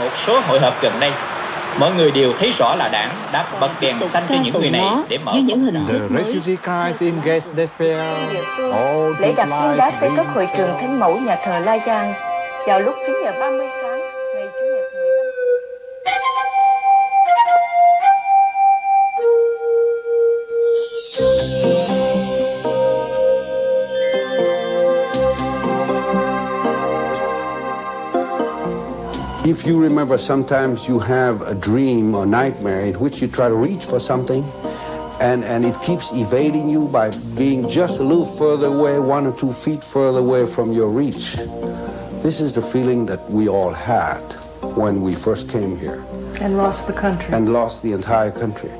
một số hội họp gần đây, mọi người đều thấy rõ là đảng đã bật đèn xanh cho những người này để mở The refugee crisis in despair. Lễ đặt viên đá xây cất hội trường Thánh Mẫu nhà thờ La Giang vào lúc 9 giờ 30 sáng ngày Chủ nhật 15. If you remember, sometimes you have a dream or nightmare in which you try to reach for something, and it keeps evading you by being just a little further away, 1 or 2 feet further away from your reach. This is the feeling that we all had when we first came here. And lost the country. And lost the entire country.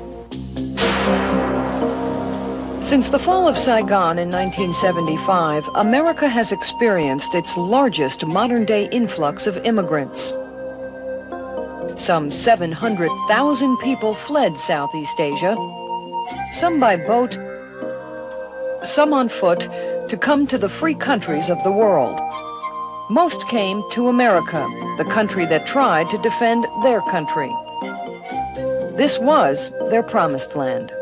Since the fall of Saigon in 1975, America has experienced its largest modern-day influx of immigrants. Some 700,000 people fled Southeast Asia, some by boat, some on foot, to come to the free countries of the world. Most came to America, the country that tried to defend their country. This was their promised land.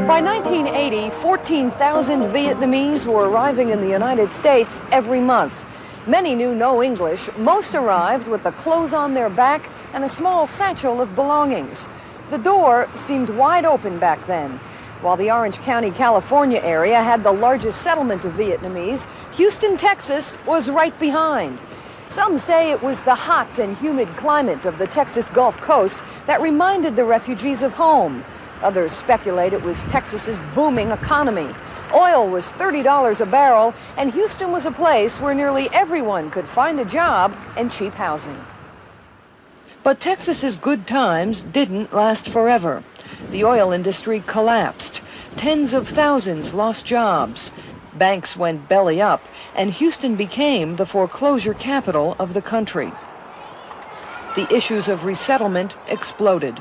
By 1980, 14,000 Vietnamese were arriving in the United States every month. Many knew no English. Most arrived with the clothes on their back and a small satchel of belongings. The door seemed wide open back then. While the Orange County, California area had the largest settlement of Vietnamese, Houston, Texas was right behind. Some say it was the hot and humid climate of the Texas Gulf Coast that reminded the refugees of home. Others speculate it was Texas's booming economy. Oil was $30 a barrel, and Houston was a place where nearly everyone could find a job and cheap housing. But Texas's good times didn't last forever. The oil industry collapsed. Tens of thousands lost jobs. Banks went belly up, and Houston became the foreclosure capital of the country. The issues of resettlement exploded.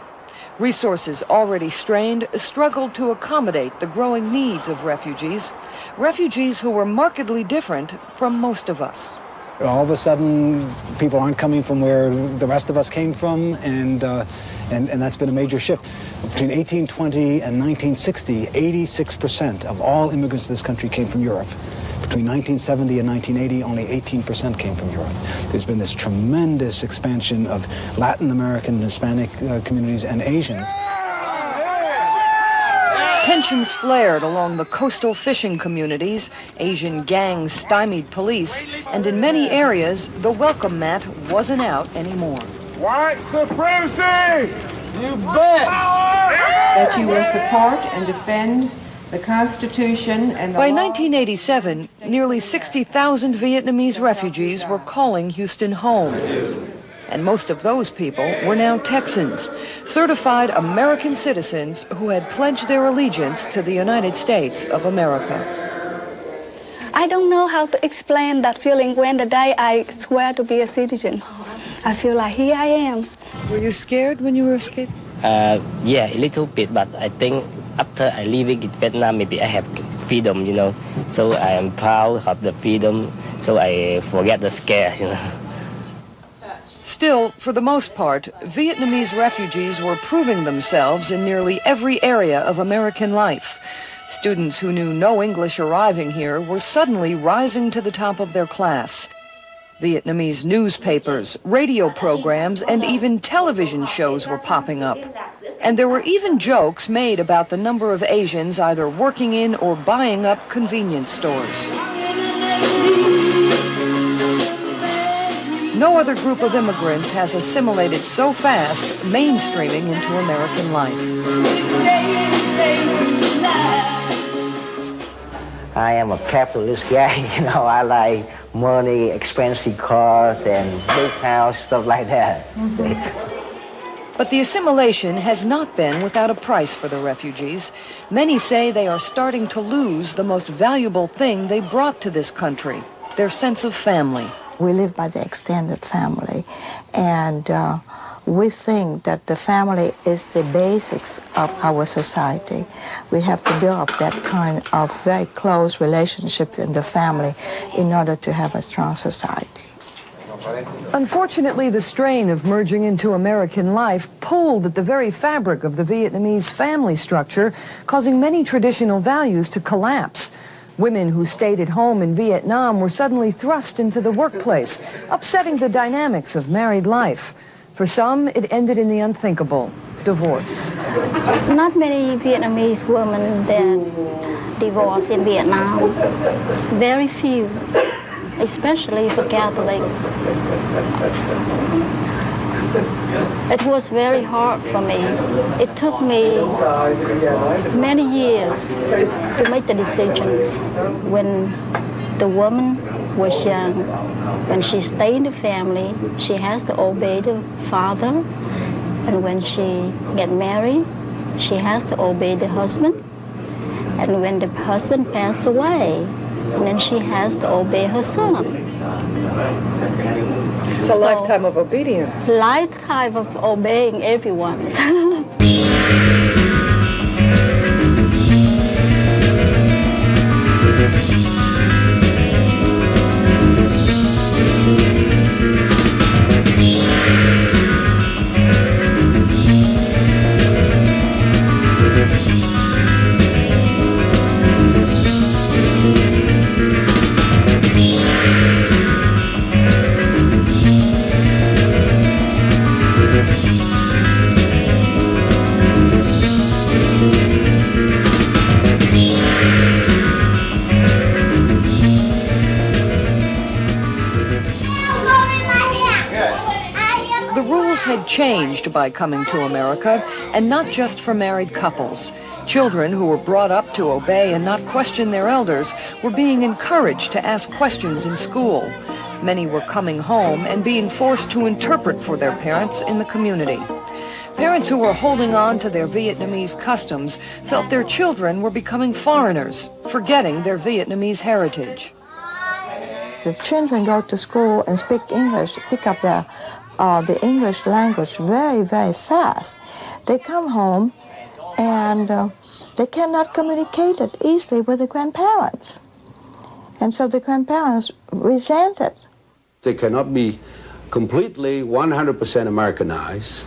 Resources already strained struggled to accommodate the growing needs of refugees who were markedly different from most of us. All of a sudden, people aren't coming from where the rest of us came from, and that's been a major shift. Between 1820 and 1960, 86% of all immigrants to this country came from Europe. Between 1970 and 1980, only 18% came from Europe. There's been this tremendous expansion of Latin American and Hispanic communities and Asians. Tensions flared along the coastal fishing communities, Asian gangs stymied police, and in many areas, the welcome mat wasn't out anymore. White supremacy! You bet! That you will support and defend the Constitution and the By law. 1987, nearly 60,000 Vietnamese refugees were calling Houston home. And most of those people were now Texans, certified American citizens who had pledged their allegiance to the United States of America. I don't know how to explain that feeling when the day I swear to be a citizen. I feel like here I am. Were you scared when you were escaping? Yeah, a little bit, but I think after I leaving in Vietnam, maybe I have freedom, you know. So I am proud of the freedom, so I forget the scare, you know. Still, for the most part, Vietnamese refugees were proving themselves in nearly every area of American life. Students who knew no English arriving here were suddenly rising to the top of their class. Vietnamese newspapers, radio programs, and even television shows were popping up. And there were even jokes made about the number of Asians either working in or buying up convenience stores. No other group of immigrants has assimilated so fast, mainstreaming into American life. I am a capitalist guy, you know, I like money, expensive cars, and big house, stuff like that. But the assimilation has not been without a price for the refugees. Many say they are starting to lose the most valuable thing they brought to this country, their sense of family. We live by the extended family, and we think that the family is the basics of our society. We have to build up that kind of very close relationships in the family in order to have a strong society. Unfortunately, the strain of merging into American life pulled at the very fabric of the Vietnamese family structure, causing many traditional values to collapse. Women who stayed at home in Vietnam were suddenly thrust into the workplace, upsetting the dynamics of married life. For some, it ended in the unthinkable, divorce. Not many Vietnamese women that divorce in Vietnam. Very few, especially for Catholic. It was very hard for me. It took me many years to make the decisions. When the woman was young, when she stayed in the family, she has to obey the father. And when she get married, she has to obey the husband. And when the husband passed away, then she has to obey her son. It's a lifetime of obedience. Lifetime of obeying everyone. Had changed by coming to America, and not just for married couples. Children who were brought up to obey and not question their elders were being encouraged to ask questions in school. Many were coming home and being forced to interpret for their parents in the community. Parents who were holding on to their Vietnamese customs felt their children were becoming foreigners, forgetting their Vietnamese heritage. The children go to school and speak English, pick up the English language very, very fast. They come home and they cannot communicate it easily with the grandparents. And so the grandparents resent it. They cannot be completely 100% Americanized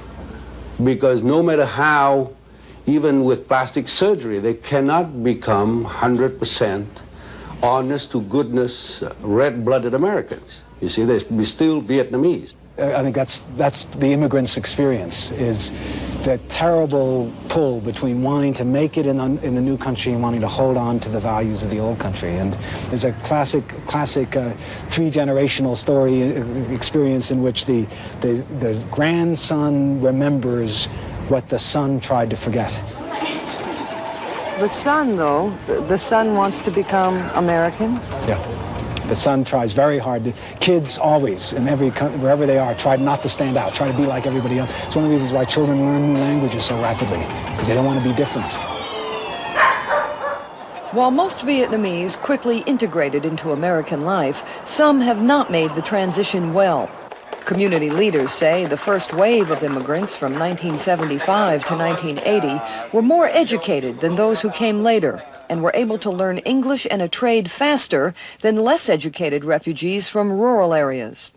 because no matter how, even with plastic surgery, they cannot become 100% honest to goodness, red-blooded Americans. You see, they're still Vietnamese. I think that's the immigrant's experience, is that terrible pull between wanting to make it in the new country and wanting to hold on to the values of the old country. And there's a classic three-generational story experience in which the grandson remembers what the son tried to forget. The son, though, the son wants to become American? Yeah. The son tries very hard. Kids always, wherever they are, try not to stand out, try to be like everybody else. It's one of the reasons why children learn new languages so rapidly, because they don't want to be different. While most Vietnamese quickly integrated into American life, some have not made the transition well. Community leaders say the first wave of immigrants from 1975 to 1980 were more educated than those who came later, and were able to learn English and a trade faster than less educated refugees from rural areas.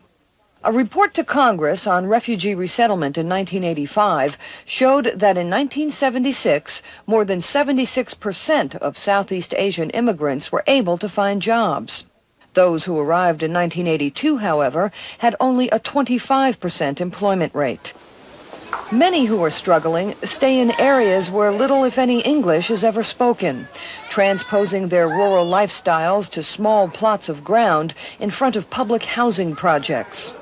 A report to Congress on refugee resettlement in 1985 showed that in 1976, more than 76% of Southeast Asian immigrants were able to find jobs. Those who arrived in 1982, however, had only a 25% employment rate. Many who are struggling stay in areas where little, if any, English is ever spoken, transposing their rural lifestyles to small plots of ground in front of public housing projects.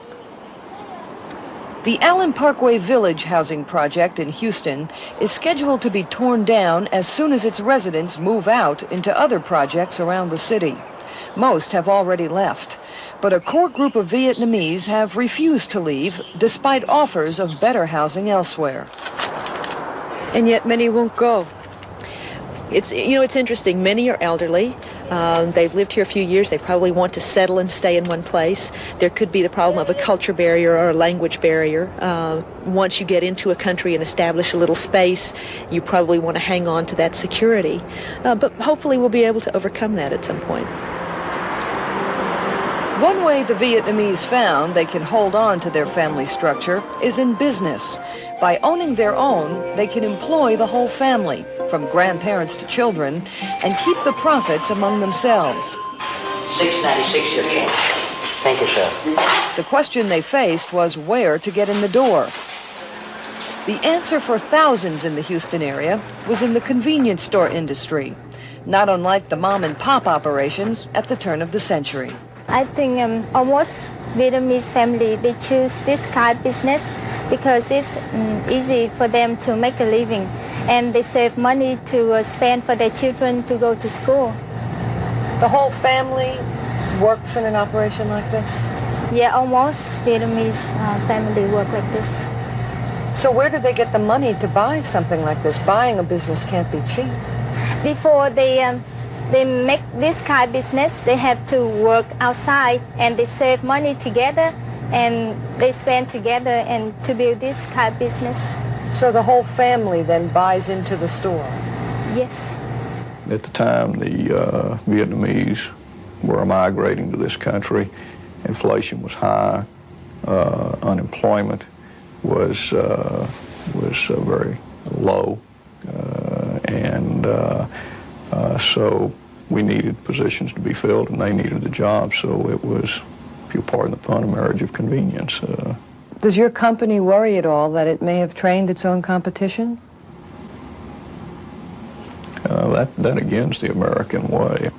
The Allen Parkway Village housing project in Houston is scheduled to be torn down as soon as its residents move out into other projects around the city. Most have already left, but a core group of Vietnamese have refused to leave despite offers of better housing elsewhere. And yet many won't go. It's interesting. Many are elderly. They've lived here a few years. They probably want to settle and stay in one place. There could be the problem of a culture barrier or a language barrier. Once you get into a country and establish a little space, you probably want to hang on to that security. But hopefully we'll be able to overcome that at some point. One way the Vietnamese found they can hold on to their family structure is in business. By owning their own, they can employ the whole family, from grandparents to children, and keep the profits among themselves. $6.96 your change. Thank you, sir. The question they faced was where to get in the door. The answer for thousands in the Houston area was in the convenience store industry, not unlike the mom-and-pop operations at the turn of the century. I think almost Vietnamese family, they choose this kind of business because it's easy for them to make a living, and they save money to spend for their children to go to school. The whole family works in an operation like this? Yeah, almost Vietnamese family work like this. So where do they get the money to buy something like this? Buying a business can't be cheap. Before they make this kind of business, they have to work outside, and they save money together, and they spend together and to build this kind of business. So the whole family then buys into the store? Yes. At the time, the Vietnamese were migrating to this country. Inflation was high, unemployment was very low, and so we needed positions to be filled, and they needed the job. So it was, if you pardon the pun, a marriage of convenience. Does your company worry at all that it may have trained its own competition? That again is the American way.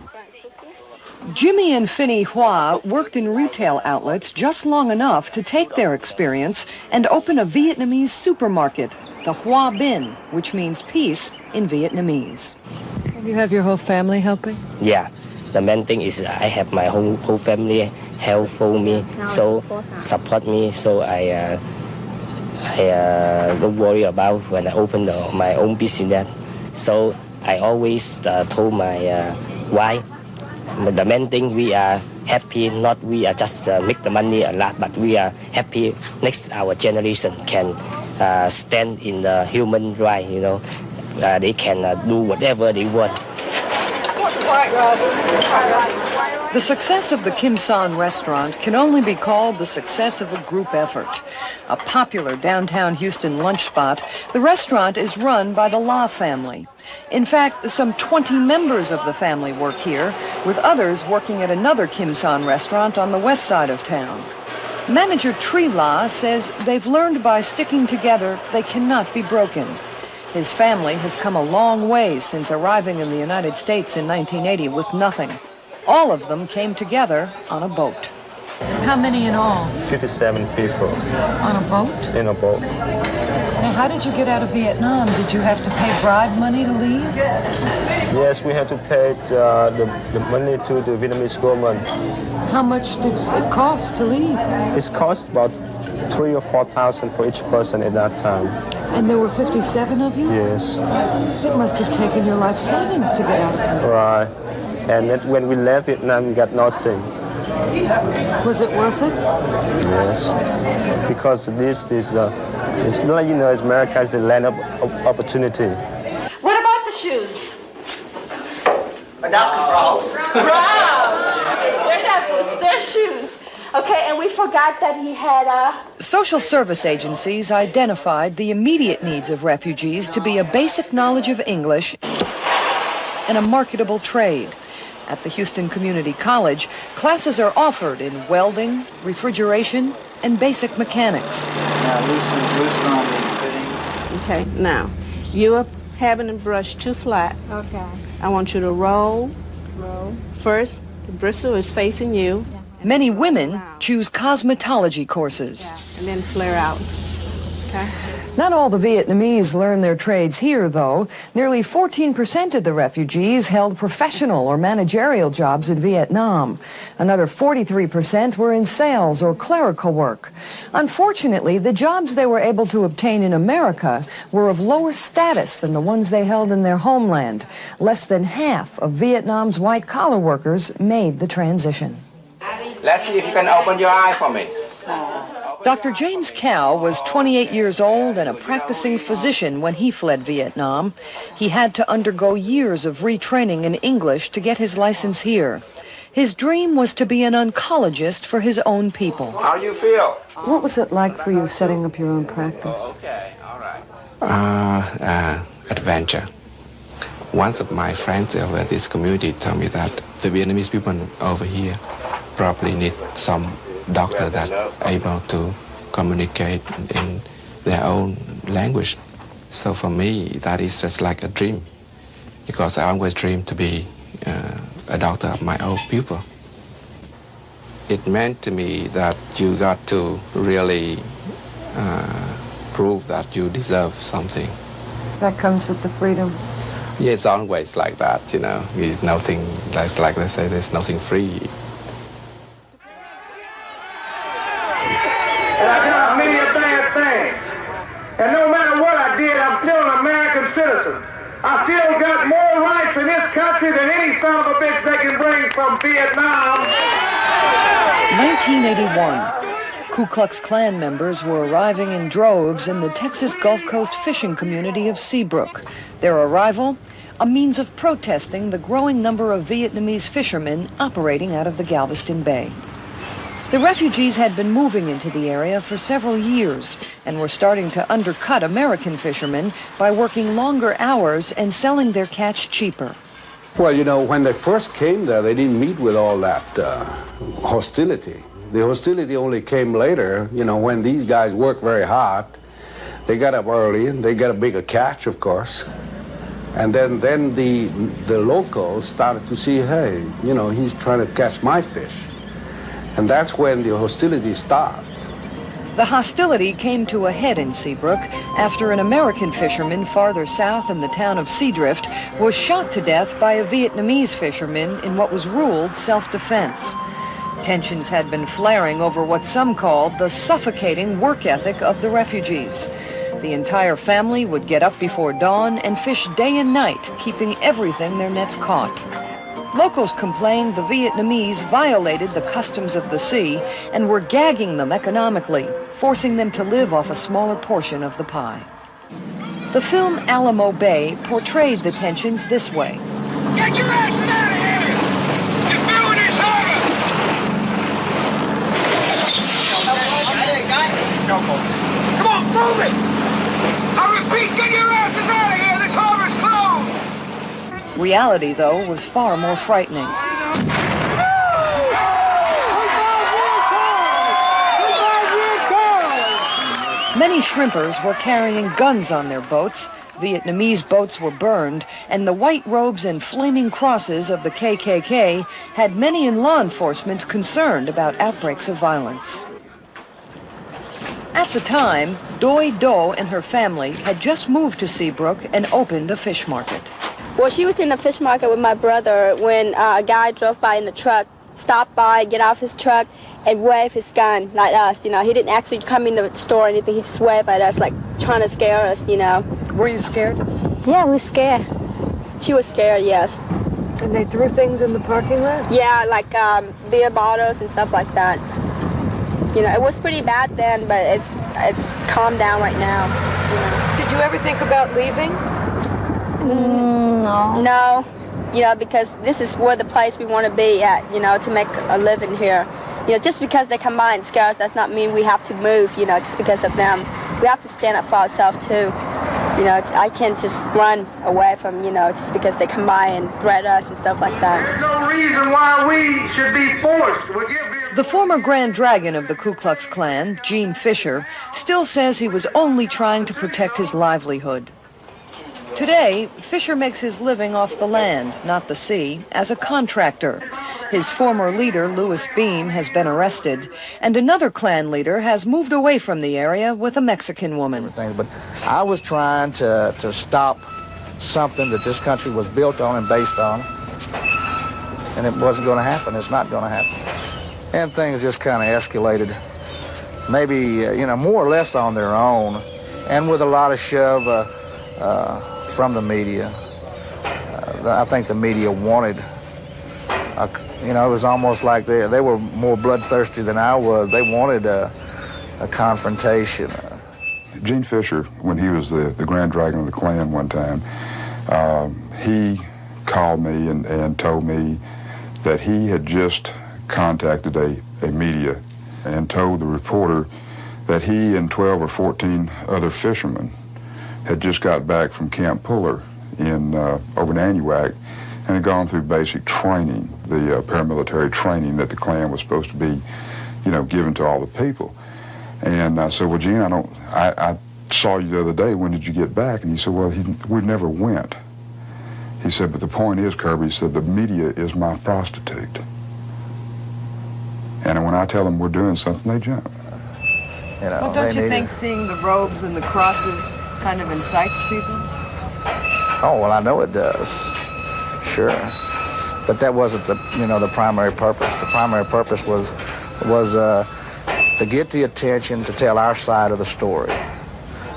Jimmy and Finney Hoa worked in retail outlets just long enough to take their experience and open a Vietnamese supermarket, the Hoa Bin, which means peace in Vietnamese. You have your whole family helping? Yeah. The main thing is I have my whole family help for me, so support me, so I don't worry about when I open my own business. So I always told my wife, the main thing, we are happy, not we are just make the money a lot, but we are happy next our generation can stand in the human right, you know. They can do whatever they want. The success of the Kim Son restaurant can only be called the success of a group effort. A popular downtown Houston lunch spot, the restaurant is run by the La family. In fact, some 20 members of the family work here, with others working at another Kim Son restaurant on the west side of town. Manager Tri La says they've learned by sticking together they cannot be broken. His family has come a long way since arriving in the United States in 1980 with nothing. All of them came together on a boat. How many in all? 57 people. On a boat? In a boat. Now, how did you get out of Vietnam? Did you have to pay bribe money to leave? Yes, we had to pay the money to the Vietnamese government. How much did it cost to leave? It cost about $3,000 or $4,000 for each person at that time. And there were 57 of you? Yes. It must have taken your life savings to get out of here. Right. And when we left Vietnam, we got nothing. Was it worth it? Yes. Because this is, it's like, you know, America is a land of opportunity. What about the shoes? Brows. They're not boots, they're shoes. Okay, and we forgot that he had a... Social service agencies identified the immediate needs of refugees to be a basic knowledge of English and a marketable trade. At the Houston Community College, classes are offered in welding, refrigeration, and basic mechanics. Now loosen on the fittings. Okay, now, you are having a brush too flat. Okay. I want you to roll. Roll. First, the bristle is facing you. Many women choose cosmetology courses. Yeah, and then flare out. Okay? Not all the Vietnamese learn their trades here, though. Nearly 14% of the refugees held professional or managerial jobs in Vietnam. Another 43% were in sales or clerical work. Unfortunately, the jobs they were able to obtain in America were of lower status than the ones they held in their homeland. Less than half of Vietnam's white-collar workers made the transition. Let's see if you can open your eye for me. Dr. James Cow was 28 years old and a practicing physician when he fled Vietnam. He had to undergo years of retraining in English to get his license here. His dream was to be an oncologist for his own people. How you feel? What was it like for you setting up your own practice? Okay, all right. Adventure. One of my friends over this community told me that the Vietnamese people over here probably need some doctor that able to communicate in their own language. So for me, that is just like a dream, because I always dreamed to be a doctor of my own people. It meant to me that you got to really prove that you deserve something. That comes with the freedom. Yeah, it's always like that, you know. It's nothing, that's like they say, there's nothing free. And I got many a bad thing. And no matter what I did, I'm still an American citizen. I still got more rights in this country than any son of a bitch they can bring from Vietnam. 1981. Ku Klux Klan members were arriving in droves in the Texas Gulf Coast fishing community of Seabrook. Their arrival, a means of protesting the growing number of Vietnamese fishermen operating out of the Galveston Bay. The refugees had been moving into the area for several years and were starting to undercut American fishermen by working longer hours and selling their catch cheaper. Well, you know, when they first came there, they didn't meet with all that hostility. The hostility only came later, you know, when these guys worked very hard. They got up early, and they got a bigger catch, of course. And then the locals started to see, hey, you know, he's trying to catch my fish. And that's when the hostility started. The hostility came to a head in Seabrook after an American fisherman farther south in the town of Seadrift was shot to death by a Vietnamese fisherman in what was ruled self-defense. Tensions had been flaring over what some called the suffocating work ethic of the refugees. The entire family would get up before dawn and fish day and night, keeping everything their nets caught. Locals complained the Vietnamese violated the customs of the sea and were gagging them economically, forcing them to live off a smaller portion of the pie. The film Alamo Bay portrayed the tensions this way. Get your asses out of here! You're doing this harbor! Come on, move it! I repeat, get your asses out of here! This harbor's closed! Reality, though, was far more frightening. Many shrimpers were carrying guns on their boats. Vietnamese boats were burned, and the white robes and flaming crosses of the KKK had many in law enforcement concerned about outbreaks of violence. At the time, Doi Do and her family had just moved to Seabrook and opened a fish market. Well, she was in the fish market with my brother when a guy drove by in the truck, stopped by, get off his truck, and wave his gun like us, you know. He didn't actually come in the store or anything. He just waved at us, like trying to scare us, you know. Were you scared? Yeah, we were scared. She was scared, yes. And they threw things in the parking lot? Yeah, like beer bottles and stuff like that. You know, it was pretty bad then, but it's calmed down right now. You know. Did you ever think about leaving? No. No, you know, because this is where the place we want to be at, you know, to make a living here. You know, just because they come by and scare us does not mean we have to move, you know, just because of them. We have to stand up for ourselves, too. You know, I can't just run away from, you know, just because they come by and threat us and stuff like that. There's no reason why we should be forced. The former Grand Dragon of the Ku Klux Klan, Gene Fisher, still says he was only trying to protect his livelihood. Today, Fisher makes his living off the land, not the sea, as a contractor. His former leader, Louis Beam, has been arrested, and another Klan leader has moved away from the area with a Mexican woman. But I was trying to stop something that this country was built on and based on, and it wasn't going to happen. It's not going to happen. And things just kind of escalated, maybe, you know, more or less on their own, and with a lot of shove from the media. I think the media wanted, you know, it was almost like they were more bloodthirsty than I was. They wanted a confrontation. Gene Fisher, when he was the Grand Dragon of the Klan one time, he called me and told me that he had just contacted a media and told the reporter that he and 12 or 14 other fishermen had just got back from Camp Puller in over in Anahuac and had gone through basic training, the paramilitary training that the Klan was supposed to be, you know, given to all the people. And I said, well, Gene, I saw you the other day. When did you get back? And he said, well, we never went. He said, but the point is, Kirby, he said, the media is my prostitute. And when I tell them we're doing something, they jump. You know, Well, don't you think seeing the robes and the crosses kind of incites people? Oh, well, I know it does. Sure. But that wasn't the primary purpose. The primary purpose was to get the attention to tell our side of the story,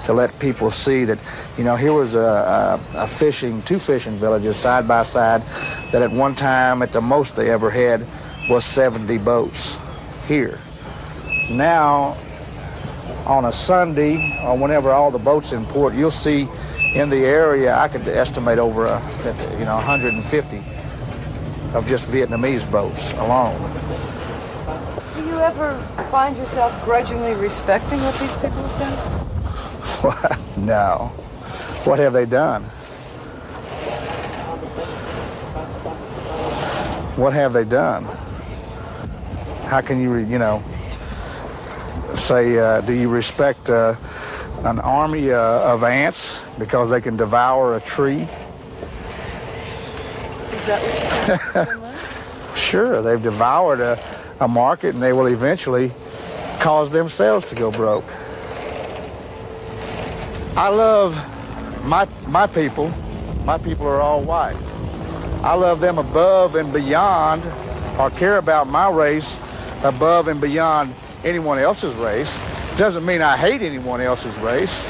to let people see that, you know, here was two fishing villages side by side that at one time, at the most they ever had, was 70 boats here. Now, on a Sunday or whenever all the boats in port, you'll see in the area, I could estimate over 150 of just Vietnamese boats alone. Do you ever find yourself grudgingly respecting what these people have done? No. What have they done? What have they done? How can you, say, do you respect an army of ants because they can devour a tree? Is that what you think? Sure, they've devoured a market and they will eventually cause themselves to go broke. I love my people. My people are all white. I love them above and beyond, or care about my race above and beyond anyone else's race. Doesn't mean I hate anyone else's race.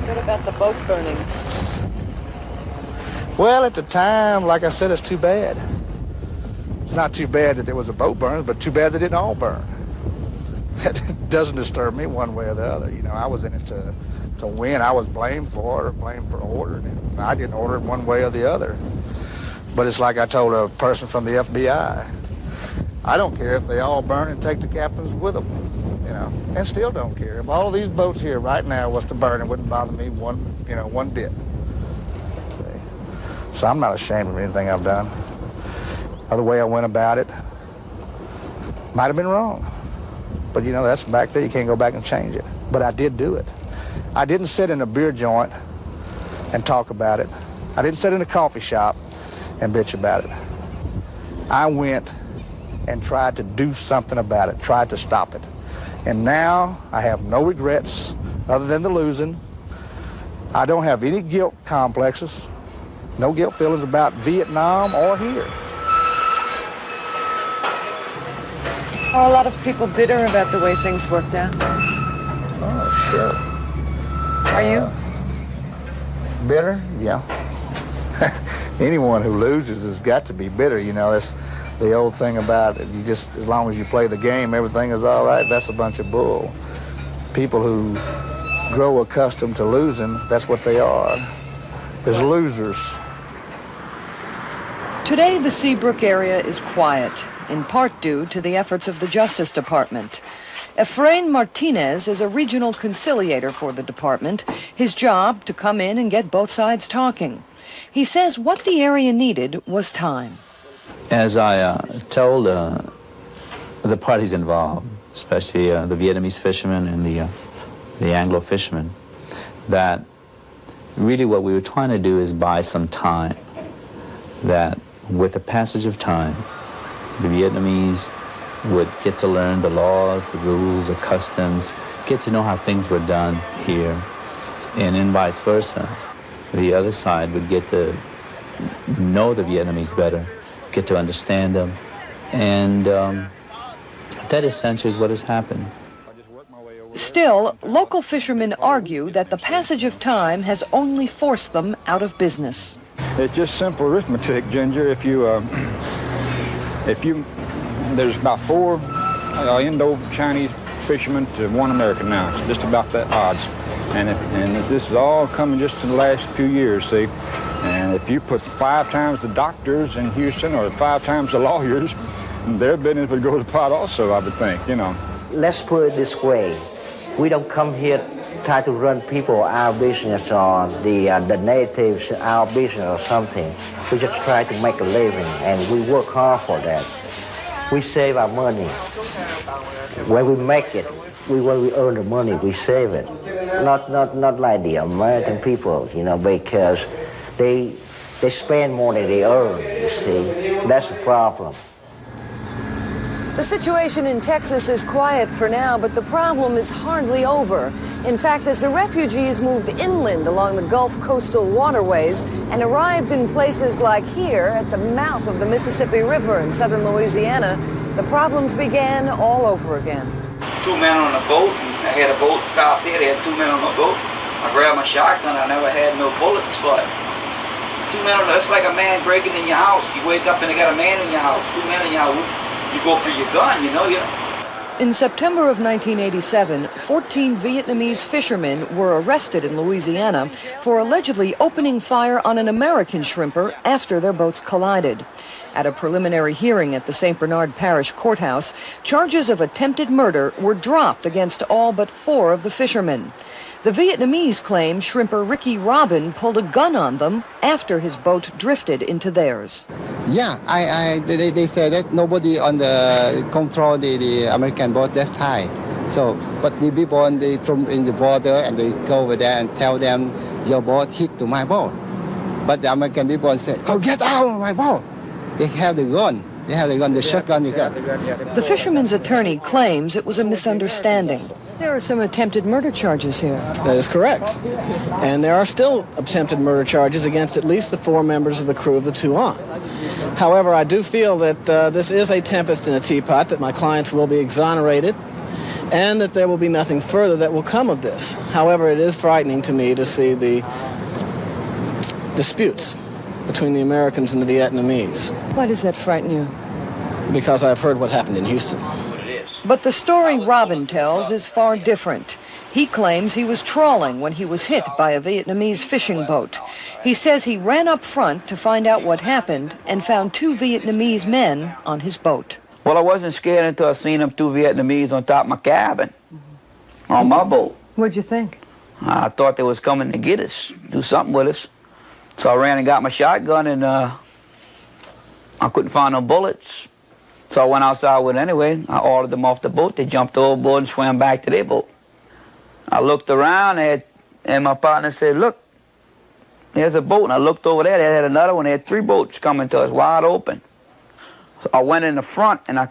What about the boat burnings? Well, at the time, like I said, it's too bad. It's not too bad that there was a boat burn, but too bad they didn't all burn. That doesn't disturb me one way or the other. You know, I was in it to win. I was blamed for it or blamed for ordering it. I didn't order it one way or the other. But it's like I told a person from the FBI. I don't care if they all burn and take the captains with them, and still don't care. If all of these boats here right now was to burn, it wouldn't bother me one bit. So I'm not ashamed of anything I've done. Or the way I went about it might have been wrong. But that's back there, you can't go back and change it. But I did do it. I didn't sit in a beer joint and talk about it. I didn't sit in a coffee shop and bitch about it. I went and tried to do something about it, tried to stop it. And now I have no regrets other than the losing. I don't have any guilt complexes, no guilt feelings about Vietnam or here. Are a lot of people bitter about the way things worked out? Oh, sure. Are you? Bitter? Yeah. Anyone who loses has got to be bitter. That's the old thing about it. You just, as long as you play the game, everything is all right. That's a bunch of bull. People who grow accustomed to losing, that's what they are, is losers. Today, the Seabrook area is quiet, in part due to the efforts of the Justice Department. Efrain Martinez is a regional conciliator for the department, his job to come in and get both sides talking. He says what the area needed was time. As I told the parties involved, especially the Vietnamese fishermen and the Anglo fishermen, that really what we were trying to do is buy some time, that with the passage of time, the Vietnamese would get to learn the laws, the rules, the customs, get to know how things were done here, and then vice versa. The other side would get to know the Vietnamese better, get to understand them, and that essentially is what has happened. Still, local fishermen argue that the passage of time has only forced them out of business. It's just simple arithmetic, Ginger. There's about 4 Indo-Chinese fishermen to 1 American now. It's just about that odds. And this is all coming just in the last few years, see. And if you put 5 times the doctors in Houston or 5 times the lawyers, their business would go to pot also, I would think, you know. Let's put it this way. We don't come here try to run people our business or the natives our business or something. We just try to make a living, and we work hard for that. We save our money. When we make it, when we earn the money, we save it. Not like the American people, you know, because they spend more than they earn, you see. That's the problem. The situation in Texas is quiet for now, but the problem is hardly over. In fact, as the refugees moved inland along the Gulf coastal waterways and arrived in places like here at the mouth of the Mississippi River in southern Louisiana, the problems began all over again. 2 men on a boat, and I had a boat stopped there. They had 2 men on a boat. I grabbed my shotgun. I never had no bullets for it. 2 men on a, it's like a man breaking in your house. You wake up and they got a man in your house, 2 men in your house. You go for your gun, you know. In September of 1987, 14 Vietnamese fishermen were arrested in Louisiana for allegedly opening fire on an American shrimper after their boats collided. At a preliminary hearing at the St. Bernard Parish Courthouse, charges of attempted murder were dropped against all but 4 of the fishermen. The Vietnamese claim shrimper Ricky Robin pulled a gun on them after his boat drifted into theirs. Yeah, they said that nobody on the control the American boat that time. So, but the people in the border, and they go over there and tell them, your boat hit to my boat. But the American people say, oh, get out of my boat. They have the gun. They have the gun, the shotgun. The fisherman's attorney claims it was a misunderstanding. There are some attempted murder charges here. That is correct. And there are still attempted murder charges against at least the 4 members of the crew of the Tuan. However, I do feel that this is a tempest in a teapot, that my clients will be exonerated, and that there will be nothing further that will come of this. However, it is frightening to me to see the disputes between the Americans and the Vietnamese. Why does that frighten you? Because I've heard what happened in Houston. But the story Robin tells is far different. He claims he was trawling when he was hit by a Vietnamese fishing boat. He says he ran up front to find out what happened and found 2 Vietnamese men on his boat. Well, I wasn't scared until I seen them 2 Vietnamese on top of my cabin, on my boat. What'd you think? I thought they was coming to get us, do something with us. So I ran and got my shotgun, and I couldn't find no bullets. So I went outside with it anyway. I ordered them off the boat. They jumped overboard and swam back to their boat. I looked around, and my partner said, look, there's a boat. And I looked over there. They had another one. They had 3 boats coming to us, wide open. So I went in the front, and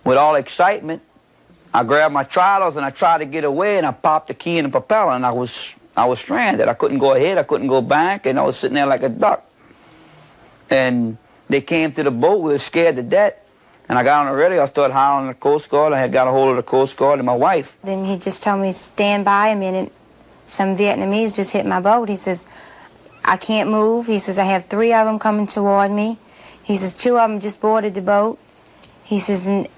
with all excitement, I grabbed my trotters, and I tried to get away, and I popped the key in the propeller, and I was stranded. I couldn't go ahead, I couldn't go back, and I was sitting there like a duck. And they came to the boat, we were scared to death. And I got on the radio, I started hollering at the Coast Guard. I had got a hold of the Coast Guard and my wife. Then he just told me, stand by a minute. Some Vietnamese just hit my boat. He says, I can't move. He says, I have 3 of them coming toward me. He says, 2 of them just boarded the boat. He says, and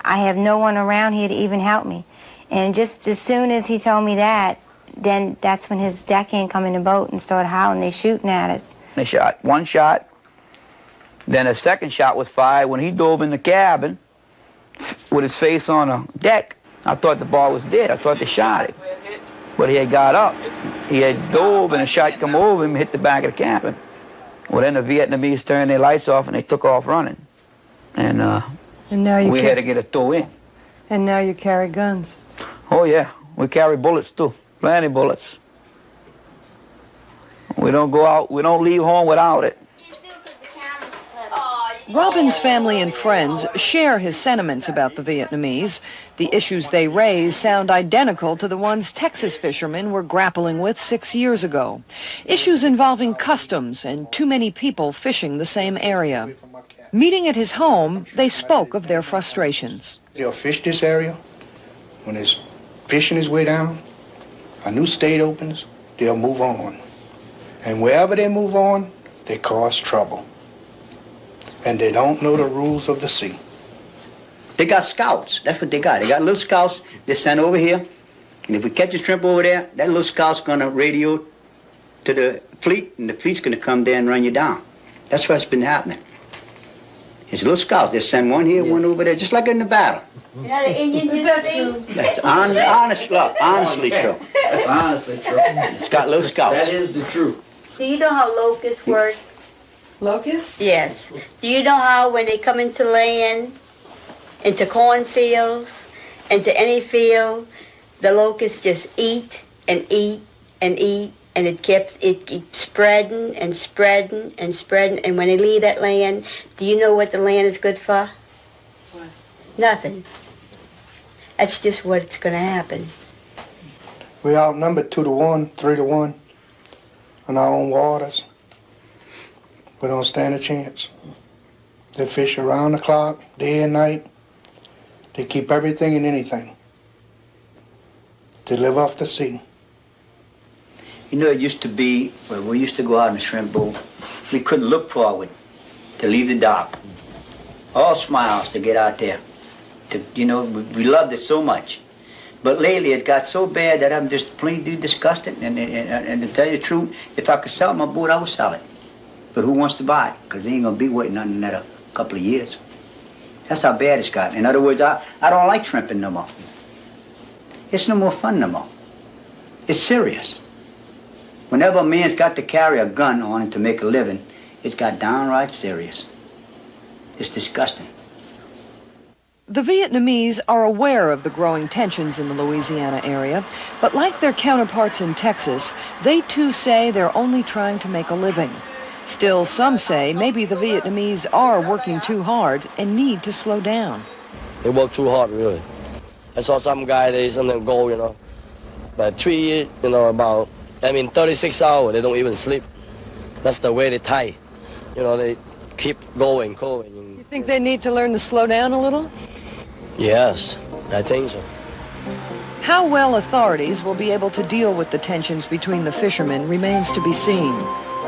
I have no one around here to even help me. And just as soon as he told me that, then that's when his deckhand come in the boat and started howling. They shooting at us. They shot 1 shot. Then a second shot was fired when he dove in the cabin with his face on a deck. I thought the boy was dead. I thought they shot him. But he had got up. He had dove, and a shot come over him and hit the back of the cabin. Well, then the Vietnamese turned their lights off and they took off running. And now we had to get a tow in. And now you carry guns. Oh, yeah. We carry bullets, too. Plenty bullets. We don't go out, we don't leave home without it. Robin's family and friends share his sentiments about the Vietnamese. The issues they raise sound identical to the ones Texas fishermen were grappling with 6 years ago. Issues involving customs and too many people fishing the same area. Meeting at his home, they spoke of their frustrations. They'll fish this area. When it's fishing is way down, a new state opens, they'll move on. And wherever they move on, they cause trouble. And they don't know the rules of the sea. They got scouts. That's what they got. They got little scouts they sent over here. And if we catch a shrimp over there, that little scout's going to radio to the fleet, and the fleet's going to come there and run you down. That's what's been happening. It's little scouts. They send one here, one over there, just like in the battle. Yeah, the Indian Is that true? That's honestly true. That's honestly true. It's got little scouts. That is the truth. Do you know how locusts work? Locusts? Yes. Do you know how when they come into land, into cornfields, into any field, the locusts just eat and eat and eat, and it keeps spreading and spreading and spreading, and when they leave that land, do you know what the land is good for? What? Nothing. That's just what's going to happen. We outnumbered 2-1, 3-1 in our own waters. We don't stand a chance. They fish around the clock, day and night. They keep everything and anything. They live off the sea. You know, it used to be, when we used to go out in the shrimp boat, we couldn't look forward to leave the dock. All smiles to get out there. We loved it so much. But lately it got so bad that I'm just plain disgusted. And to tell you the truth, if I could sell my boat, I would sell it. But who wants to buy it? Because they ain't going to be waiting on another couple of years. That's how bad it's gotten. In other words, I don't like shrimping no more. It's no more fun no more. It's serious. Whenever a man's got to carry a gun on him to make a living, it's got downright serious. It's disgusting. The Vietnamese are aware of the growing tensions in the Louisiana area, but like their counterparts in Texas, they too say they're only trying to make a living. Still, some say maybe the Vietnamese are working too hard and need to slow down. They work too hard, really. I saw some guy, they sometimes go, but 36 hours, they don't even sleep. That's the way they tie. They keep going. You think they need to learn to slow down a little? Yes, I think so. How well authorities will be able to deal with the tensions between the fishermen remains to be seen.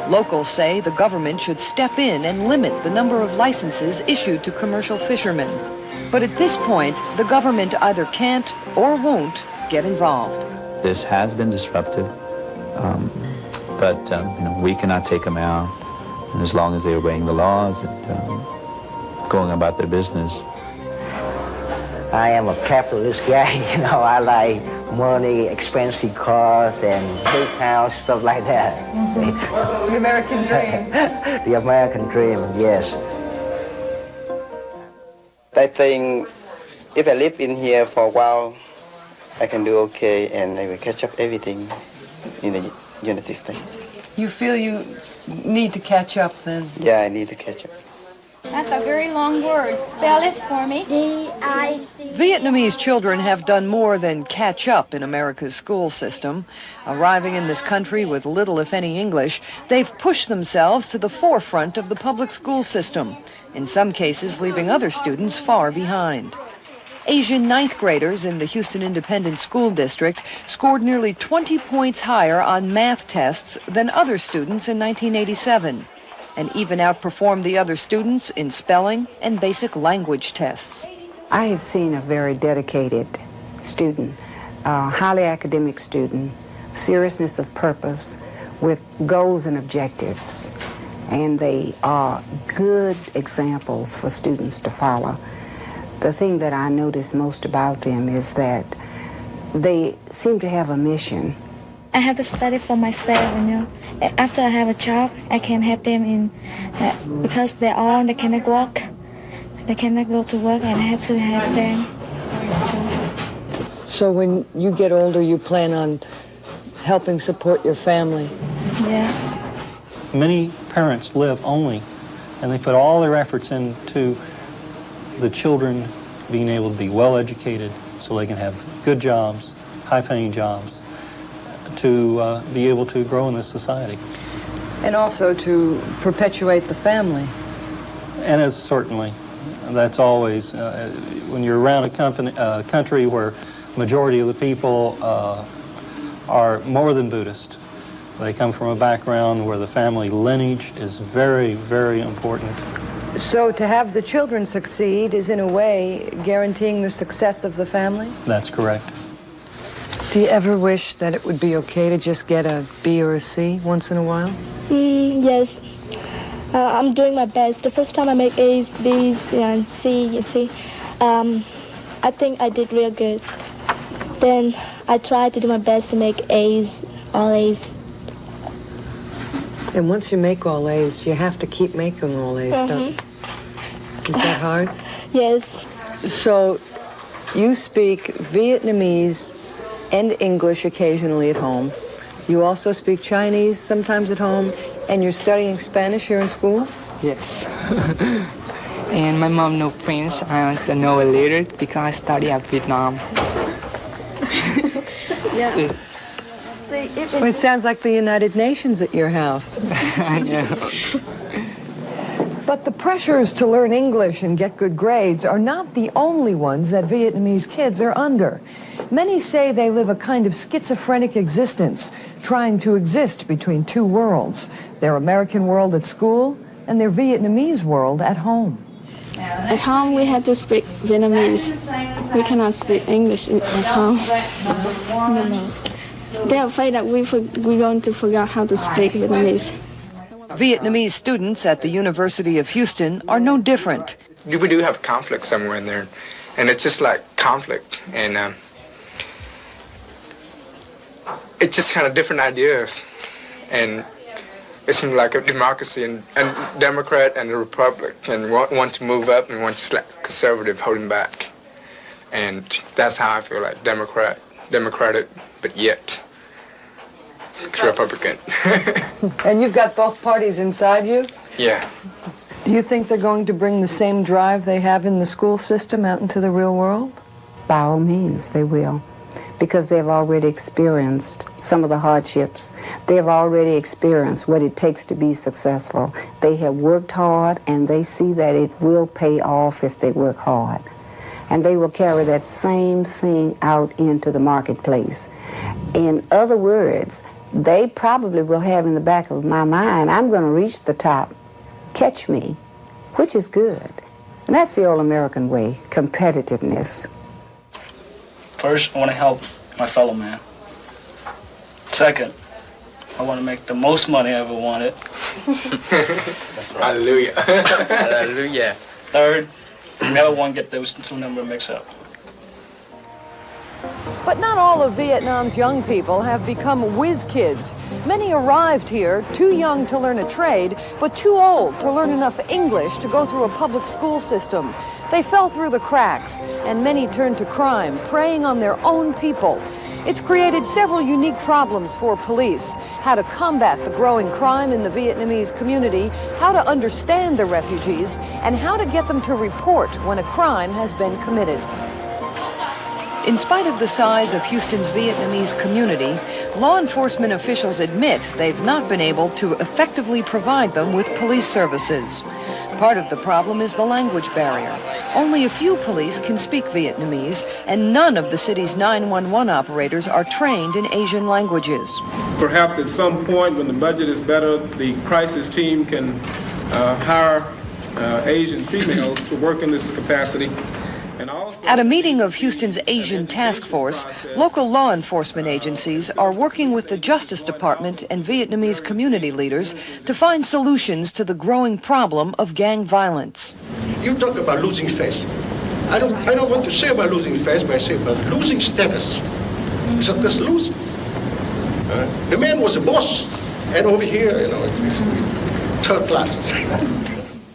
Locals say the government should step in and limit the number of licenses issued to commercial fishermen. But at this point, the government either can't or won't get involved. This has been disruptive, but we cannot take them out. And as long as they're obeying the laws and going about their business. I am a capitalist guy, I like money, expensive cars, and big house, stuff like that. The American dream. The American dream, yes. I think if I live in here for a while, I can do okay, and I will catch up everything in the United States. You feel you need to catch up then? Yeah, I need to catch up. That's a very long word. Spell it for me. Vietnamese children have done more than catch up in America's school system. Arriving in this country with little, if any, English, they've pushed themselves to the forefront of the public school system, in some cases leaving other students far behind. Asian ninth graders in the Houston Independent School District scored nearly 20 points higher on math tests than other students in 1987. And even outperformed the other students in spelling and basic language tests. I have seen a very dedicated student, a highly academic student, seriousness of purpose, with goals and objectives. And they are good examples for students to follow. The thing that I notice most about them is that they seem to have a mission. I have to study for myself, After I have a job, I can help them because they cannot walk. They cannot go to work, and I have to help them. So when you get older, you plan on helping support your family? Yes. Many parents live only, and they put all their efforts into the children being able to be well educated so they can have good jobs, high-paying jobs, to be able to grow in this society. And also to perpetuate the family. And it's certainly, that's always, when you're around a country where majority of the people are more than Buddhist. They come from a background where the family lineage is very, very important. So to have the children succeed is in a way guaranteeing the success of the family? That's correct. Do you ever wish that it would be okay to just get a B or a C once in a while? Yes. I'm doing my best. The first time I make A's, B's, and C, I think I did real good. Then I tried to do my best to make A's, all A's. And once you make all A's, you have to keep making all A's, don't you? Is that hard? Yes. So you speak Vietnamese and English occasionally at home. You also speak Chinese sometimes at home, and you're studying Spanish here in school? Yes. And my mom knows French. I also know a little because I study at Vietnam. Yeah. Yes. Well, it sounds like the United Nations at your house. I know. But the pressures to learn English and get good grades are not the only ones that Vietnamese kids are under. Many say they live a kind of schizophrenic existence, trying to exist between two worlds, their American world at school and their Vietnamese world at home. At home, we have to speak Vietnamese. We cannot speak English at home. No. They're afraid that we're going to forget how to speak Vietnamese. Vietnamese students at the University of Houston are no different. We do have conflict somewhere in there, and it's just like conflict, and it's just kind of different ideas, and it's like a democracy and Democrat and a Republic, and one to move up and one just like conservative holding back, and that's how I feel like democratic, but yet it's Republican. And you've got both parties inside you? Yeah. Do you think they're going to bring the same drive they have in the school system out into the real world? By all means, they will, because they've already experienced some of the hardships. They've already experienced what it takes to be successful. They have worked hard, and they see that it will pay off if they work hard. And they will carry that same thing out into the marketplace. In other words, they probably will have in the back of my mind, I'm going to reach the top, catch me, which is good. And that's the old American way, competitiveness. First, I want to help my fellow man. Second, I want to make the most money I ever wanted. That's right. Hallelujah. Hallelujah. Third, I never want to get those two numbers mixed up. But not all of Vietnam's young people have become whiz kids. Many arrived here too young to learn a trade, but too old to learn enough English to go through a public school system. They fell through the cracks, and many turned to crime, preying on their own people. It's created several unique problems for police: how to combat the growing crime in the Vietnamese community, how to understand the refugees, and how to get them to report when a crime has been committed. In spite of the size of Houston's Vietnamese community, law enforcement officials admit they've not been able to effectively provide them with police services. Part of the problem is the language barrier. Only a few police can speak Vietnamese, and none of the city's 911 operators are trained in Asian languages. Perhaps at some point when the budget is better, the crisis team can hire Asian females to work in this capacity. At a meeting of Houston's Asian Task Force, local law enforcement agencies are working with the Justice Department and Vietnamese community leaders to find solutions to the growing problem of gang violence. You talk about losing face. I don't want to say about losing face, but I say about losing status. So that's losing. The man was a boss, and over here, it's third class.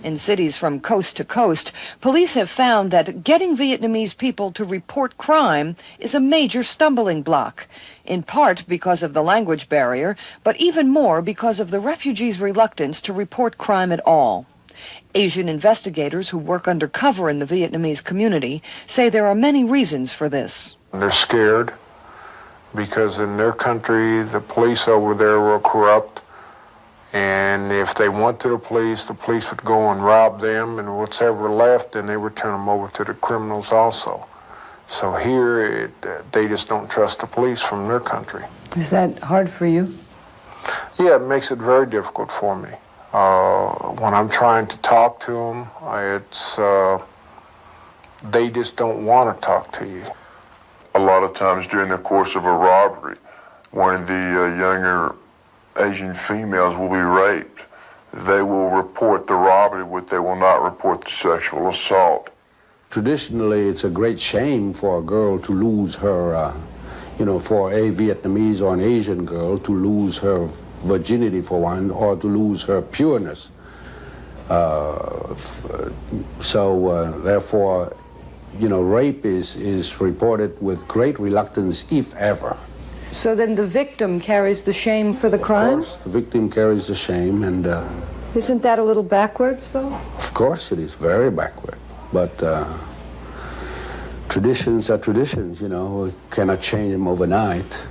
In cities from coast to coast, police have found that getting Vietnamese people to report crime is a major stumbling block, in part because of the language barrier, but even more because of the refugees' reluctance to report crime at all. Asian investigators who work undercover in the Vietnamese community say there are many reasons for this. They're scared because in their country, the police over there were corrupt. And if they went to the police would go and rob them, and whatever left, then they would turn them over to the criminals also. So here, they just don't trust the police from their country. Is that hard for you? Yeah, it makes it very difficult for me. When I'm trying to talk to them, they just don't want to talk to you. a lot of times during the course of a robbery, one of the younger Asian females will be raped. They will report the robbery, but they will not report the sexual assault. Traditionally, it's a great shame for a girl to lose her, for a Vietnamese or an Asian girl to lose her virginity for one, or to lose her pureness. Therefore, rape is reported with great reluctance, if ever. So then the victim carries the shame for the crime? Of course, the victim carries the shame, and... Isn't that a little backwards, though? Of course it is, very backward. But traditions are traditions, we cannot change them overnight.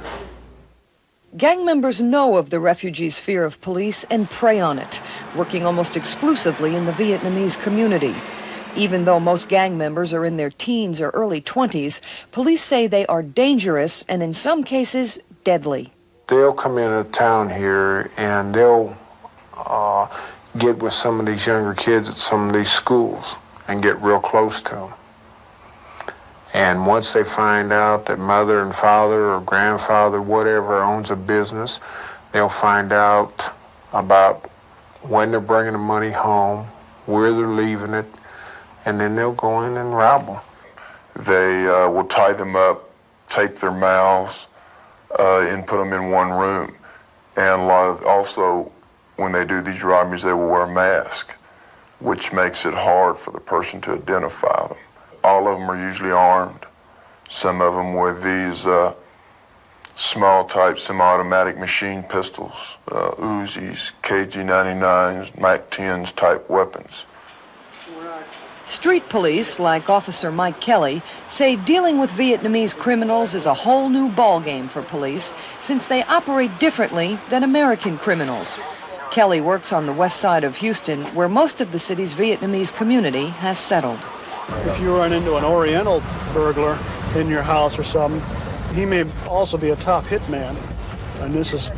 Gang members know of the refugees' fear of police and prey on it, working almost exclusively in the Vietnamese community. Even though most gang members are in their teens or early 20s, police say they are dangerous and in some cases deadly. They'll come into town here and they'll get with some of these younger kids at some of these schools and get real close to them. And once they find out that mother and father or grandfather, whatever, owns a business, they'll find out about when they're bringing the money home, where they're leaving it, and then they'll go in and rob them. They will tie them up, tape their mouths, and put them in one room. And also, when they do these robberies, they will wear a mask, which makes it hard for the person to identify them. All of them are usually armed. Some of them with these small type semi-automatic machine pistols, Uzis, KG-99s, MAC-10s type weapons. Street police, like Officer Mike Kelly, say dealing with Vietnamese criminals is a whole new ballgame for police since they operate differently than American criminals. Kelly works on the west side of Houston, where most of the city's Vietnamese community has settled. If you run into an Oriental burglar in your house or something, he may also be a top hitman. And this is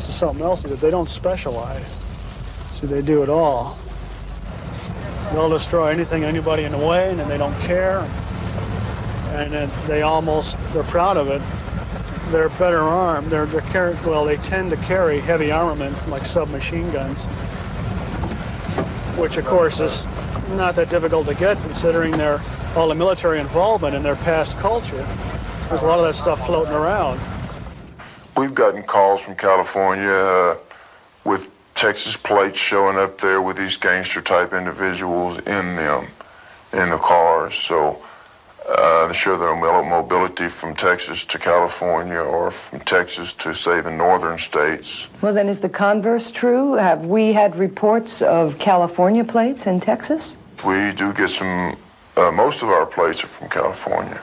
something else that they don't specialize. See, they do it all. They'll destroy anything, anybody in the way, and they don't care. And they're proud of it. They're better armed. They tend to carry heavy armament like submachine guns, which of course is not that difficult to get considering all the military involvement in their past culture. There's a lot of that stuff floating around. We've gotten calls from California with Texas plates showing up there with these gangster type individuals in them, in the cars. So they show their mobility from Texas to California or from Texas to, say, the northern states. Well, then is the converse true? Have we had reports of California plates in Texas? We do get some, most of our plates are from California.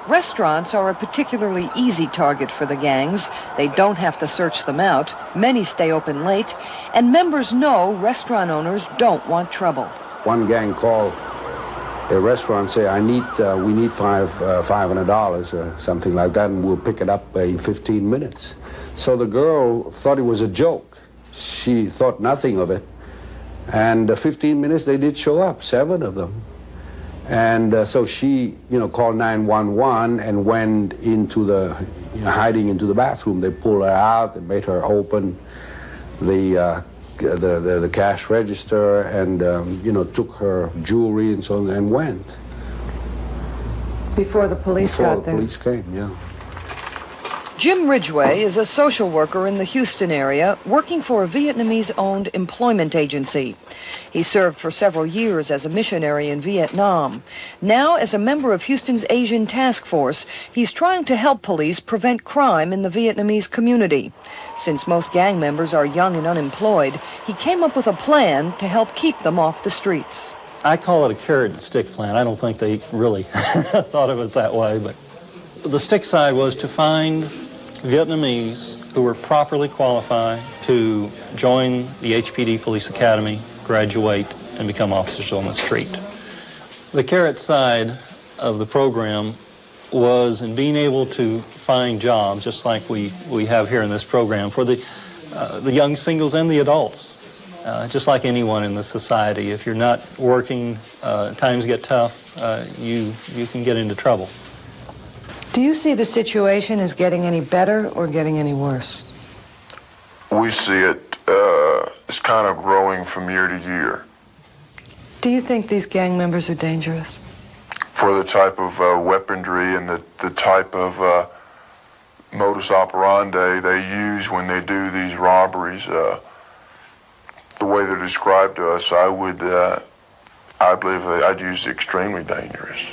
Restaurants are a particularly easy target for the gangs. They don't have to search them out. Many stay open late, and members know restaurant owners don't want trouble. One gang called a restaurant, say, we need $500 or something like that, and we'll pick it up in 15 minutes. So the girl thought it was a joke. She thought nothing of it. And 15 minutes, they did show up, 7 of them. And so she, called 911 and went into hiding into the bathroom. They pulled her out, they made her open the cash register and, took her jewelry and so on and went. Before the police got there? Before the police came, yeah. Jim Ridgway is a social worker in the Houston area working for a Vietnamese-owned employment agency. He served for several years as a missionary in Vietnam. Now, as a member of Houston's Asian Task Force, he's trying to help police prevent crime in the Vietnamese community. Since most gang members are young and unemployed, he came up with a plan to help keep them off the streets. I call it a carrot and stick plan. I don't think they really thought of it that way, but the stick side was to find Vietnamese who were properly qualified to join the HPD Police Academy, graduate, and become officers on the street. The carrot side of the program was in being able to find jobs, just like we have here in this program, for the young singles and the adults, just like anyone in the society. If you're not working, times get tough, you can get into trouble. Do you see the situation as getting any better or getting any worse? We see it as kind of growing from year to year. Do you think these gang members are dangerous? For the type of weaponry and the type of modus operandi they use when they do these robberies, the way they're described to us, I believe I'd use extremely dangerous.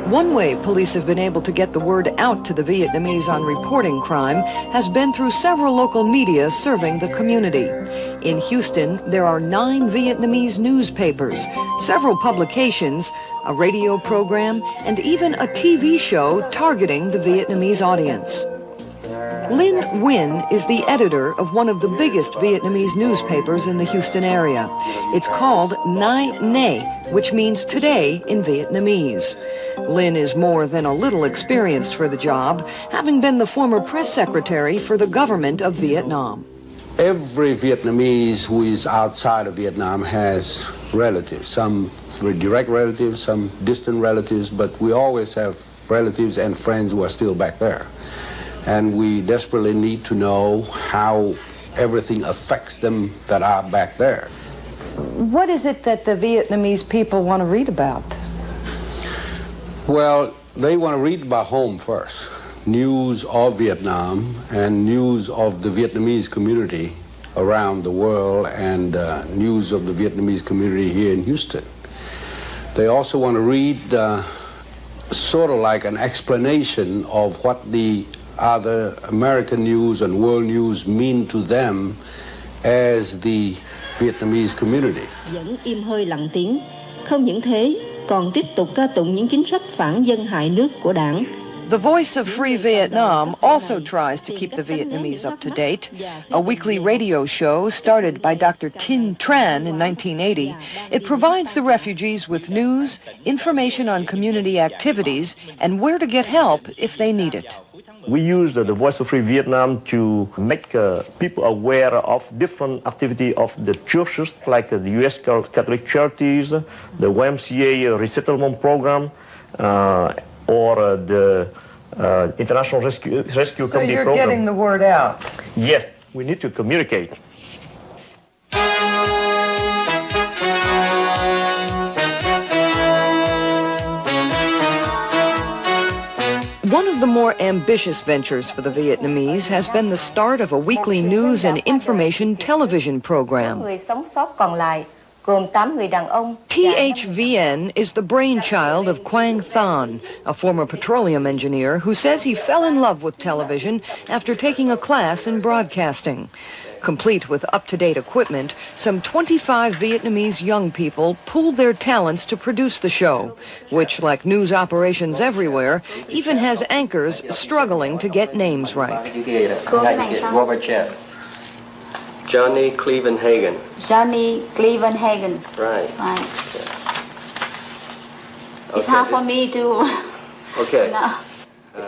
One way police have been able to get the word out to the Vietnamese on reporting crime has been through several local media serving the community. In Houston, there are 9 Vietnamese newspapers, several publications, a radio program, and even a TV show targeting the Vietnamese audience. Linh Nguyen is the editor of one of the biggest Vietnamese newspapers in the Houston area. It's called Nay Nay, which means today in Vietnamese. Linh is more than a little experienced for the job, having been the former press secretary for the government of Vietnam. Every Vietnamese who is outside of Vietnam has relatives, some direct relatives, some distant relatives, but we always have relatives and friends who are still back there. And we desperately need to know how everything affects them that are back there. What is it that the Vietnamese people want to read about? Well, they want to read about home first. News of Vietnam and news of the Vietnamese community around the world and news of the Vietnamese community here in Houston. They also want to read sort of like an explanation of what the other American news and world news mean to them as the Vietnamese community. Vẫn im hơi lặng tiếng, không những thế, còn tiếp tục ca tụng những chính sách phản dân hại nước của Đảng. The Voice of Free Vietnam also tries to keep the Vietnamese up to date. A weekly radio show started by Dr. Tin Tran in 1980. It provides the refugees with news, information on community activities, and where to get help if they need it. We use the Voice of Free Vietnam to make people aware of different activity of the churches, like the U.S. Catholic churches, the YMCA resettlement program, or the International Rescue Committee program. So you're getting the word out? Yes, we need to communicate. One of the more ambitious ventures for the Vietnamese has been the start of a weekly news and information television program. THVN is the brainchild of Quang Than, a former petroleum engineer who says he fell in love with television after taking a class in broadcasting. Complete with up-to-date equipment, some 25 Vietnamese young people pooled their talents to produce the show, which, like news operations everywhere, even has anchors struggling to get names right. Johnny Cleveland Hagen. Johnny Cleveland Hagen. Right. Right. Okay. It's hard for me to. Okay. No.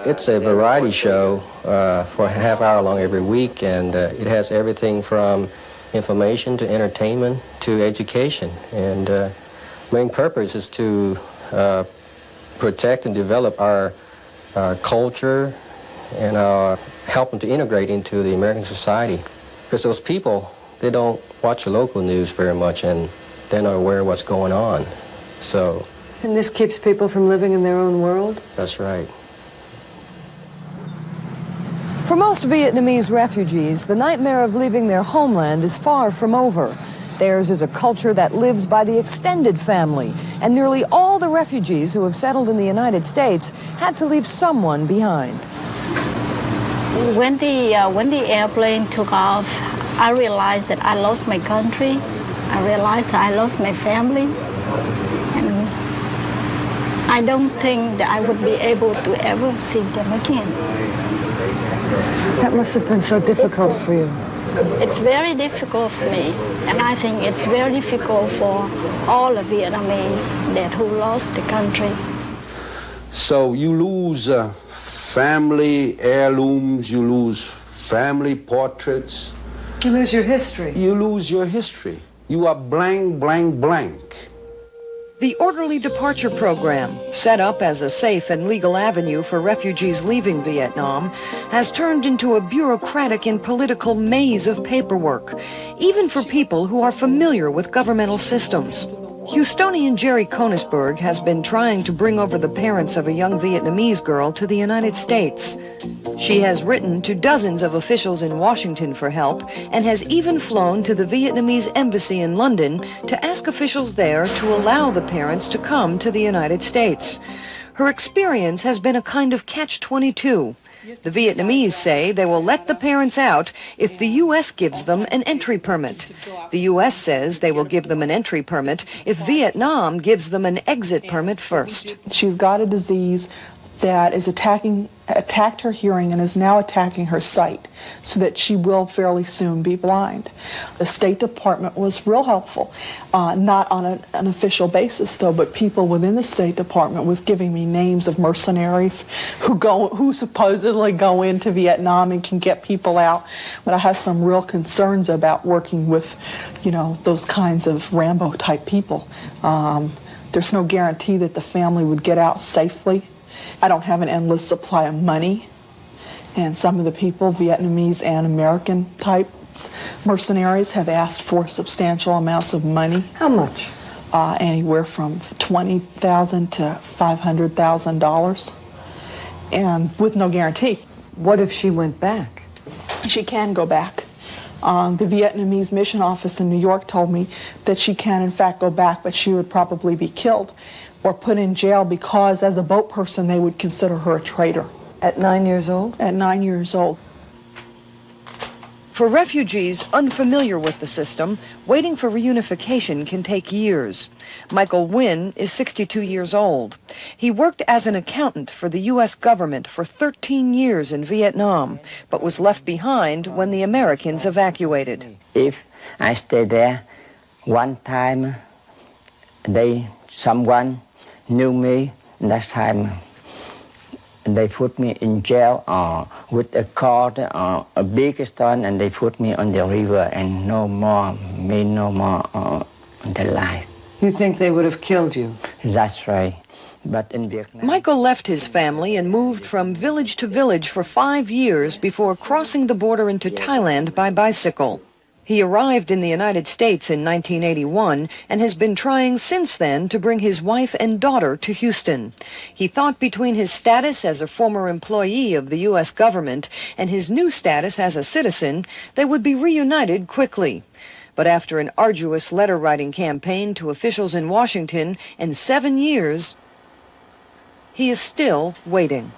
It's a variety show for a half hour long every week, and it has everything from information to entertainment to education. And main purpose is to protect and develop our culture and help them to integrate into the American society. Because those people, they don't watch the local news very much, and they're not aware of what's going on. So. And this keeps people from living in their own world? That's right. For most Vietnamese refugees, the nightmare of leaving their homeland is far from over. Theirs is a culture that lives by the extended family, and nearly all the refugees who have settled in the United States had to leave someone behind. When the airplane took off, I realized that I lost my country. I realized that I lost my family. And I don't think that I would be able to ever see them again. That must have been so difficult for you. It's very difficult for me, and I think it's very difficult for all the Vietnamese who lost the country. So you lose family heirlooms, you lose family portraits. You lose your history. You lose your history. You are blank, blank, blank. The Orderly Departure Program, set up as a safe and legal avenue for refugees leaving Vietnam, has turned into a bureaucratic and political maze of paperwork, even for people who are familiar with governmental systems. Houstonian Jerry Konisberg has been trying to bring over the parents of a young Vietnamese girl to the United States. She has written to dozens of officials in Washington for help and has even flown to the Vietnamese embassy in London to ask officials there to allow the parents to come to the United States. Her experience has been a kind of catch-22. The Vietnamese say they will let the parents out if the U.S. gives them an entry permit. The U.S. says they will give them an entry permit if Vietnam gives them an exit permit first. She's got a disease that is attacked her hearing and is now attacking her sight, so that she will fairly soon be blind. The State Department was real helpful, not on an official basis though, but people within the State Department was giving me names of mercenaries who supposedly go into Vietnam and can get people out. But I have some real concerns about working with, those kinds of Rambo type people. There's no guarantee that the family would get out safely. I don't have an endless supply of money, and some of the people, Vietnamese and American types, mercenaries, have asked for substantial amounts of money. How much? Anywhere from $20,000 to $500,000, and with no guarantee. What if she went back? She can go back. The Vietnamese mission office in New York told me that she can in fact go back, but she would probably be killed or put in jail because as a boat person they would consider her a traitor. At 9 years old? At 9 years old. For refugees unfamiliar with the system, waiting for reunification can take years. Michael Nguyen is 62 years old. He worked as an accountant for the U.S. government for 13 years in Vietnam, but was left behind when the Americans evacuated. If I stay there, one time someone knew me, that time they put me in jail with a cord, a big stone, and they put me on the river, and no more the life. You think they would have killed you? That's right. But in Vietnam... Michael left his family and moved from village to village for 5 years before crossing the border into Thailand by bicycle. He arrived in the United States in 1981 and has been trying since then to bring his wife and daughter to Houston. He thought between his status as a former employee of the U.S. government and his new status as a citizen, they would be reunited quickly. But after an arduous letter-writing campaign to officials in Washington and 7 years, he is still waiting.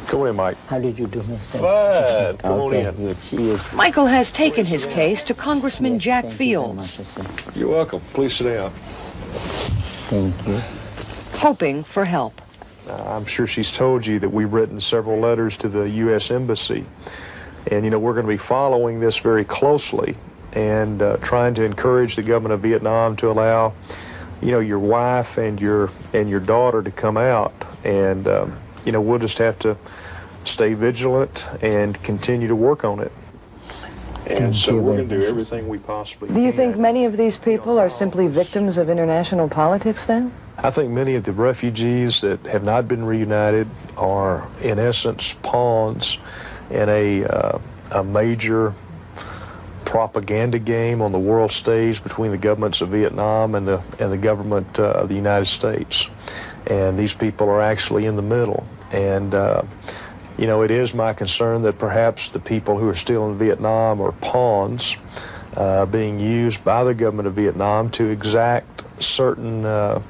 Come on in, Mike. How did you do, Mr.? Fine. Come on in. Good. See you. Michael has taken his case to Congressman Jack Fields. You're welcome. Please sit down. Thank you. Hoping for help. I'm sure she's told you that we've written several letters to the U.S. Embassy. And, we're going to be following this very closely and trying to encourage the government of Vietnam to allow, your wife and your daughter to come out. And, we'll just have to stay vigilant and continue to work on it. And so we're going to do everything we possibly can. Do you think many of these people are simply victims of international politics then? I think many of the refugees that have not been reunited are, in essence, pawns in a major propaganda game on the world stage between the governments of Vietnam and the government of the United States. And these people are actually in the middle. And, it is my concern that perhaps the people who are still in Vietnam are pawns being used by the government of Vietnam to exact certain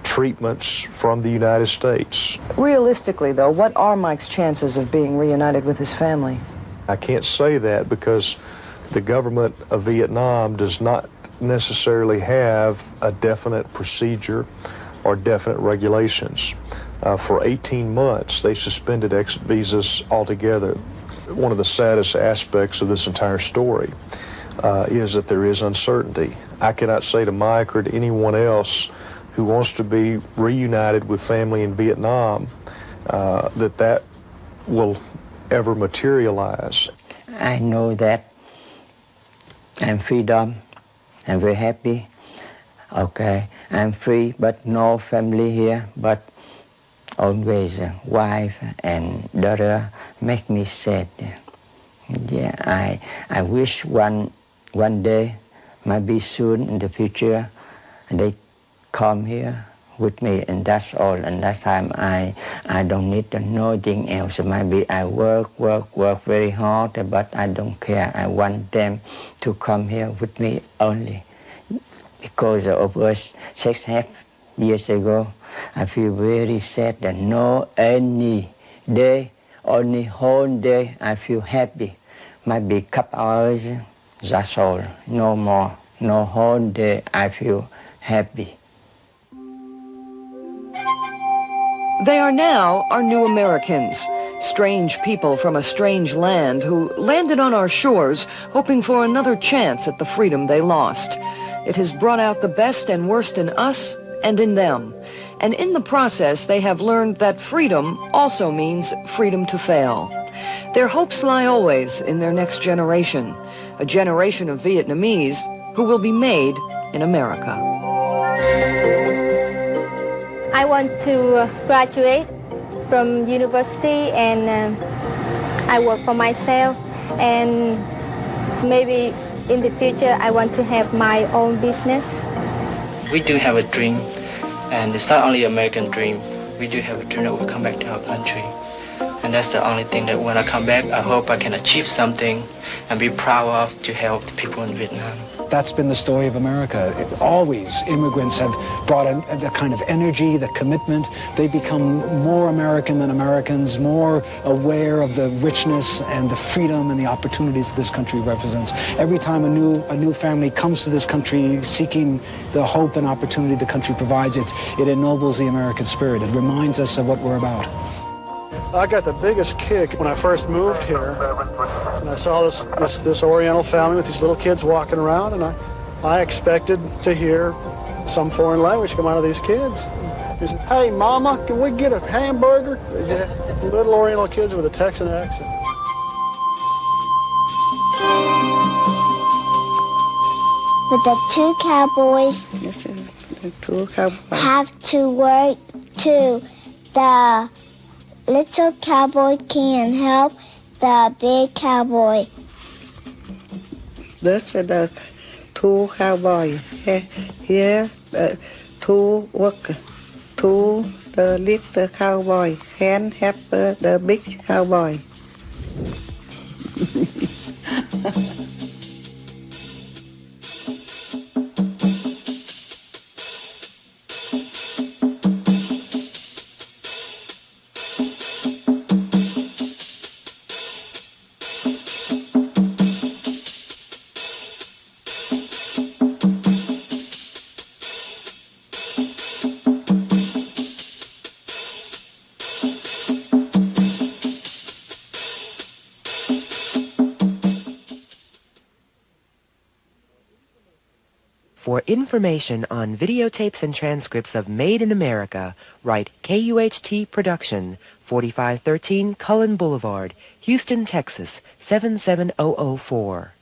treatments from the United States. Realistically, though, what are Mike's chances of being reunited with his family? I can't say that because the government of Vietnam does not necessarily have a definite procedure or definite regulations. For 18 months, they suspended exit visas altogether. One of the saddest aspects of this entire story is that there is uncertainty. I cannot say to Mike or to anyone else who wants to be reunited with family in Vietnam that will ever materialize. I know that I'm freedom. I'm very happy. Okay, I'm free, but no family here, but always wife and daughter make me sad. Yeah, I wish one day, maybe soon in the future, they come here with me, and that's all. And that time I don't need nothing else. Maybe I work very hard, but I don't care. I want them to come here with me only. Because of us 6.5 years ago, I feel very sad that no any day, only whole day, I feel happy. Maybe couple hours, that's all. No more. No whole day, I feel happy. They are now our new Americans, strange people from a strange land who landed on our shores hoping for another chance at the freedom they lost. It has brought out the best and worst in us and in them. And in the process, they have learned that freedom also means freedom to fail. Their hopes lie always in their next generation, a generation of Vietnamese who will be made in America. I want to graduate from university and I work for myself, and maybe in the future I want to have my own business. We do have a dream, and it's not only American dream. We do have a dream that we'll come back to our country. And that's the only thing that when I come back, I hope I can achieve something and be proud of to help the people in Vietnam. That's been the story of America. Always, immigrants have brought the kind of energy, the commitment. They become more American than Americans, more aware of the richness and the freedom and the opportunities this country represents. Every time a new family comes to this country seeking the hope and opportunity the country provides, it ennobles the American spirit. It reminds us of what we're about. I got the biggest kick when I first moved here, and I saw this Oriental family with these little kids walking around, and I expected to hear some foreign language come out of these kids. He said, "Hey, Mama, can we get a hamburger?" Yeah, little Oriental kids with a Texan accent. But the two cowboys have to work too. The little cowboy can help the big cowboy. This is the two cowboys. Here, the two workers. The little cowboy can help the big cowboy. For information on videotapes and transcripts of Made in America, write KUHT Production, 4513 Cullen Boulevard, Houston, Texas, 77004.